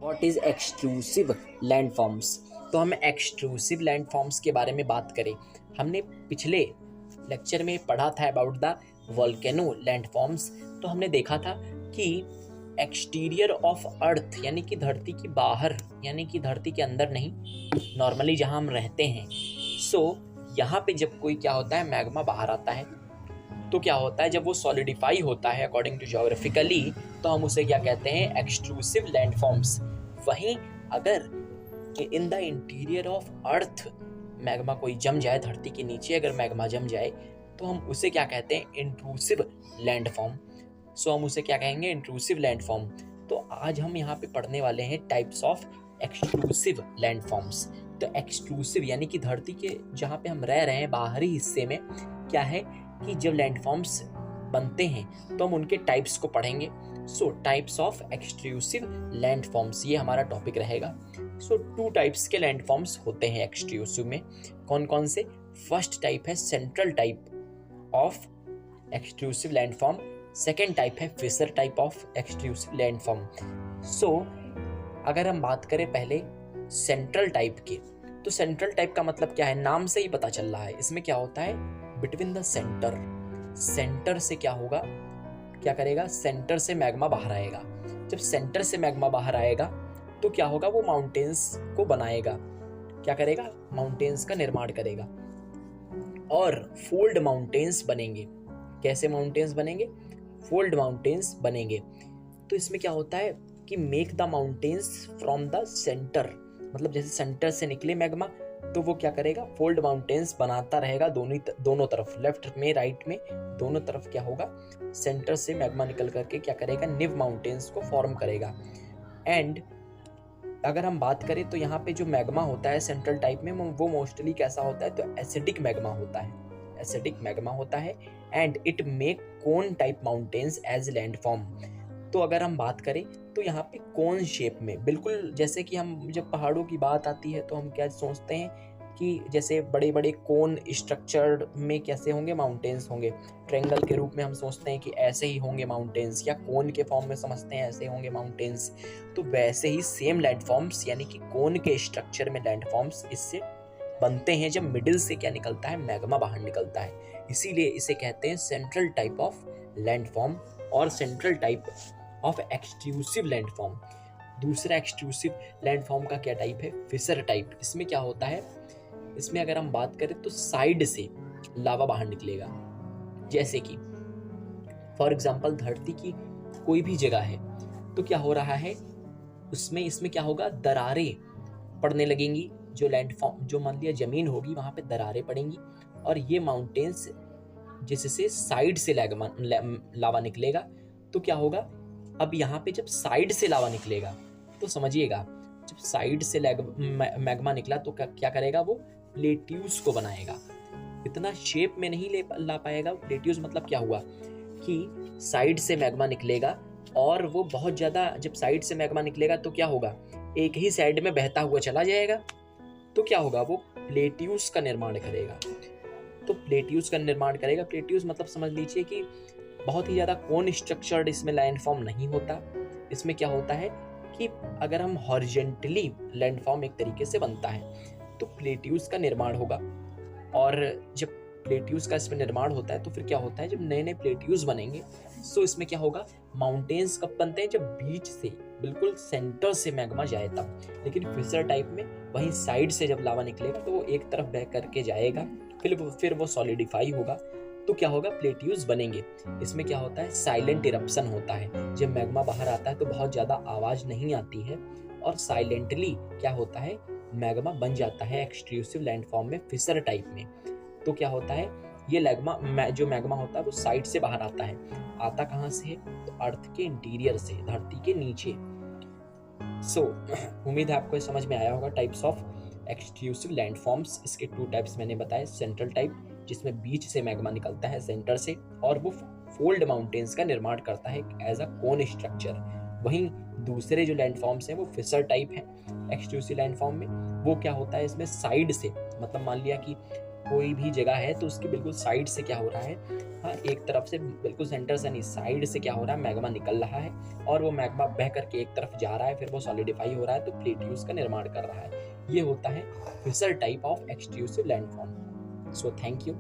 What is extrusive landforms. तो हम extrusive landforms के बारे में बात करें, हमने पिछले लेक्चर में पढ़ा था अबाउट द वोल्केनो लैंडफॉर्म्स। तो हमने देखा था कि एक्सटीरियर ऑफ अर्थ यानी कि धरती के बाहर, यानी कि धरती के अंदर नहीं, नॉर्मली जहां हम रहते हैं। यहाँ पे जब कोई क्या होता है, मैग्मा बाहर आता है तो क्या होता है, जब वो सॉलिडिफाई होता है अकॉर्डिंग टू ज्योग्राफिकली, तो हम उसे क्या कहते हैं, एक्सट्रूसिव लैंडफॉर्म्स। वहीं अगर in the interior of earth magma कोई जम जाए, धरती के नीचे अगर मैग्मा जम जाए, तो हम उसे क्या कहते हैं, इंट्रूसिव लैंडफॉर्म। हम उसे क्या कहेंगे, इंट्रूसिव लैंडफॉर्म। तो आज हम यहाँ पे पढ़ने वाले हैं टाइप्स ऑफ एक्सट्रूसिव लैंडफॉर्म्स। तो एक्सट्रूसिव यानी कि धरती के जहाँ पे हम रह रहे हैं बाहरी हिस्से में क्या है कि जब लैंडफॉर्म्स बनते हैं तो हम उनके टाइप्स को पढ़ेंगे। टाइप्स ऑफ एक्सट्रूसिव लैंडफॉर्म्स, ये हमारा टॉपिक रहेगा। टू टाइप्स के लैंडफॉर्म्स होते हैं एक्सट्रूसिव में। कौन कौन से? फर्स्ट टाइप है central type of extrusive landform, second type है fissure type of extrusive landform. अगर हम बात करें पहले सेंट्रल टाइप के, तो सेंट्रल टाइप का मतलब क्या है, नाम से ही पता चल रहा है। इसमें क्या होता है, बिटवीन द सेंटर से क्या होगा, क्या करेगा, सेंटर से मैग्मा बाहर आएगा। जब सेंटर से मैग्मा बाहर आएगा तो क्या होगा, वो माउंटेन्स को बनाएगा, क्या करेगा, माउंटेन्स का निर्माण करेगा और फोल्ड माउंटेन्स बनेंगे। कैसे माउंटेन्स बनेंगे? फोल्ड माउंटेन्स बनेंगे। तो इसमें क्या होता है कि make the mountains from the centre, मतलब जैसे सेंटर से निकले मैग्मा तो वो क्या करेगा, फोल्ड माउंटेन्स बनाता रहेगा दोनों तरफ, लेफ्ट में राइट में दोनों तरफ क्या होगा, सेंटर से मैग्मा निकल करके क्या करेगा, निव माउंटेन्स को फॉर्म करेगा। एंड अगर हम बात करें तो यहाँ पे जो मैग्मा होता है सेंट्रल टाइप में, वो मोस्टली कैसा होता है, तो एसिडिक मैग्मा होता है, एसिडिक मैग्मा होता है। And it make cone type mountains as landform. तो अगर हम बात करें तो यहाँ पे कोन शेप में, बिल्कुल जैसे कि हम जब पहाड़ों की बात आती है तो हम क्या सोचते हैं कि जैसे बड़े बड़े कोन स्ट्रक्चर में कैसे होंगे, माउंटेन्स होंगे। ट्रायंगल के रूप में हम सोचते हैं कि ऐसे ही होंगे माउंटेन्स, या कोन के फॉर्म में समझते हैं ऐसे होंगे माउंटेन्स। तो वैसे ही सेम लैंडफॉर्म्स यानी कि कोन के स्ट्रक्चर में लैंडफॉर्म्स इससे बनते हैं जब मिडिल से क्या निकलता है, मैग्मा बाहर निकलता है। इसीलिए इसे कहते हैं सेंट्रल टाइप ऑफ लैंडफॉर्म और central type of extrusive landform. दूसरा एक्सट्रूसिव लैंडफॉर्म का क्या टाइप है, फिशर टाइप। इसमें क्या होता है, इसमें अगर हम बात करें तो साइड से लावा बाहर निकलेगा। जैसे कि फॉर एग्जांपल धरती की कोई भी जगह है तो क्या हो रहा है, इसमें क्या होगा, दरारें पड़ने लगेंगी। जो लैंडफॉर्म, जो मान लिया जमीन होगी वहां पे दरारें पड़ेंगी और ये माउंटेन्स जिससे साइड से लावा निकलेगा। तो क्या होगा, अब यहाँ पे जब साइड से लावा निकलेगा तो समझिएगा, जब साइड से मैग्मा निकला तो क्या करेगा, वो प्लेट्यूस को बनाएगा। इतना शेप में नहीं ला पाएगा। प्लेट्यूस मतलब क्या हुआ कि साइड से मैग्मा निकलेगा और वो बहुत ज्यादा, जब साइड से मैग्मा निकलेगा तो क्या होगा, एक ही साइड में बहता हुआ चला जाएगा। तो क्या होगा, वो प्लेट्यूस का निर्माण करेगा। तो प्लेट्यूस का निर्माण करेगा, प्लेट्यूस मतलब समझ लीजिए कि बहुत ही ज्यादा कोन स्ट्रक्चर्ड इसमें लैंडफॉर्म नहीं होता। इसमें क्या होता है कि अगर हम हॉरिजॉन्टली लैंडफॉर्म एक तरीके से बनता है तो प्लेट्यूस का निर्माण होगा। और जब प्लेट्यूस का इसमें निर्माण होता है तो फिर क्या होता है, जब नए नए प्लेट्यूस बनेंगे तो इसमें क्या होगा, माउंटेन्स कब बनते हैं, जब बीच से बिल्कुल सेंटर से मैग्मा जाए तब। लेकिन फिशर टाइप में वहीं साइड से जब लावा निकलेगा तो वो एक तरफ बह करके जाएगा, फिर वो सॉलिडिफाई होगा तो क्या होगा, प्लेट्यूस बनेंगे। इसमें क्या होता है, साइलेंट इरप्शन होता है। जब मैग्मा बाहर आता है तो बहुत ज्यादा आवाज नहीं आती है और साइलेंटली क्या होता है, मैग्मा बन जाता है एक्सट्रूसिव लैंडफॉर्म में, फिशर टाइप में। तो क्या होता है, ये जो मैग्मा होता है वो साइड से बाहर आता है। आता कहाँ से है, तो अर्थ के इंटीरियर से, धरती के नीचे। उम्मीद है आपको समझ में आया होगा टाइप्स ऑफ एक्सट्रूसिव लैंडफॉर्म्स। इसके टू टाइप्स मैंने बताए, सेंट्रल टाइप जिसमें बीच से मैग्मा निकलता है सेंटर से और वो फोल्ड माउंटेन्स का निर्माण करता है एज अ कोन स्ट्रक्चर। वहीं दूसरे जो लैंडफॉर्म्स हैं वो फिशर टाइप हैं एक्सट्रूसिव लैंडफॉर्म में। वो क्या होता है, इसमें साइड से, मतलब मान लिया कि कोई भी जगह है तो उसकी बिल्कुल साइड से क्या हो रहा है, हाँ, एक तरफ से बिल्कुल सेंटर से नहीं, साइड से क्या हो रहा है, मैग्मा निकल रहा है और वो मैग्मा बह करके एक तरफ जा रहा है, फिर वो सॉलिडिफाई हो रहा है तो प्लेट्यूज का निर्माण कर रहा है। ये होता है fissure type of extrusive landform. So thank you.